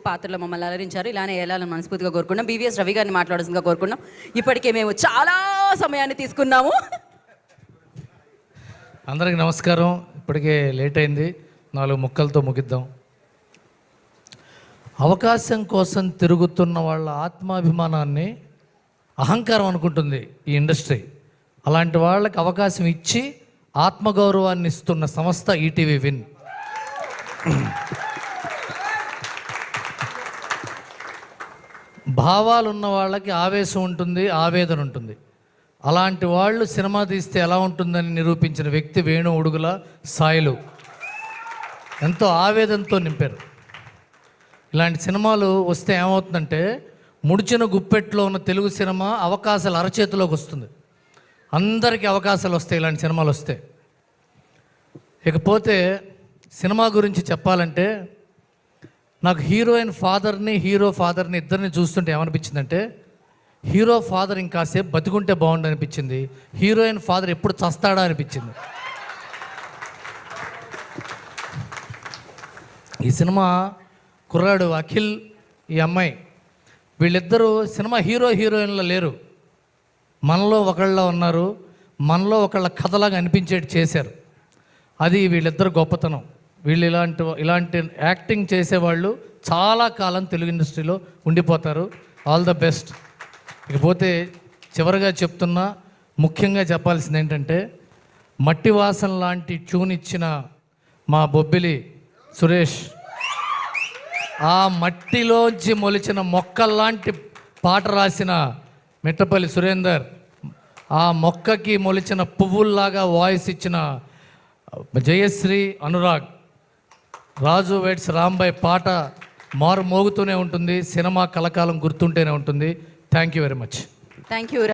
పాత్రలో మమ్మల్ని అలరించారు. ఇలానే వెళ్ళాలని మనస్ఫూర్తిగా కోరుకున్నాం. బీవీఎస్ రవి గారిని మాట్లాడాల్సిందిగా కోరుకున్నాం. ఇప్పటికే మేము చాలా సమయాన్ని తీసుకున్నాము. అందరికీ నమస్కారం. ఇప్పటికే లేట్ అయింది, 4 ముక్కలతో ముగిద్దాం. అవకాశం కోసం తిరుగుతున్న వాళ్ళ ఆత్మాభిమానాన్ని అహంకారం అనుకుంటుంది ఈ ఇండస్ట్రీ. అలాంటి వాళ్ళకి అవకాశం ఇచ్చి ఆత్మగౌరవాన్ని ఇస్తున్న సంస్థ ఈటీవీ విన్. భావాలు ఉన్న వాళ్ళకి ఆవేశం ఉంటుంది, ఆవేదన ఉంటుంది. అలాంటి వాళ్ళు సినిమా తీస్తే ఎలా ఉంటుందని నిరూపించిన వ్యక్తి వేణు ఉడుగుల సాయిలు. ఎంతో ఆవేదనతో నింపారు. ఇలాంటి సినిమాలు వస్తే ఏమవుతుందంటే, ముడిచిన గుప్పెట్లో ఉన్న తెలుగు సినిమా అవకాశాలు అరచేతిలోకి వస్తుంది. అందరికీ అవకాశాలు వస్తాయి ఇలాంటి సినిమాలు వస్తే. ఇకపోతే సినిమా గురించి చెప్పాలంటే, నాకు హీరోయిన్ ఫాదర్ని, హీరో ఫాదర్ని ఇద్దరిని చూస్తుంటే ఏమనిపించిందంటే, హీరో ఫాదర్ ఇంకాసేపు బతికుంటే బాగుండు అనిపించింది. హీరోయిన్ ఫాదర్ ఎప్పుడు చస్తాడా అనిపించింది. ఈ సినిమా కుర్రాడు అఖిల్, ఈ అమ్మాయి, వీళ్ళిద్దరూ సినిమా హీరో హీరోయిన్లో లేరు, మనలో ఒకళ్ళ ఉన్నారు. మనలో ఒకళ్ళ కథలాగా అనిపించేటి చేశారు. అది వీళ్ళిద్దరు గొప్పతనం. వీళ్ళు ఇలాంటి యాక్టింగ్ చేసేవాళ్ళు చాలా కాలం తెలుగు ఇండస్ట్రీలో ఉండిపోతారు. All the best. ఇకపోతే చివరిగా చెప్తున్నా, ముఖ్యంగా చెప్పాల్సింది ఏంటంటే, మట్టి వాసన లాంటి ట్యూన్ ఇచ్చిన మా బొబ్బిలి సురేష్, ఆ మట్టిలోంచి మొలిచిన మొక్కల్లాంటి పాట రాసిన మిట్టపల్లి సురేందర్, ఆ మొక్కకి మొలిచిన పువ్వుల్లాగా వాయిస్ ఇచ్చిన జయశ్రీ అనురాగ్, రాజు వెడ్స్ రాంబాయ్ పాట మారు మోగుతూనే ఉంటుంది. సినిమా కలకాలం గుర్తుంటూనే ఉంటుంది. Thank you very much. Thank you.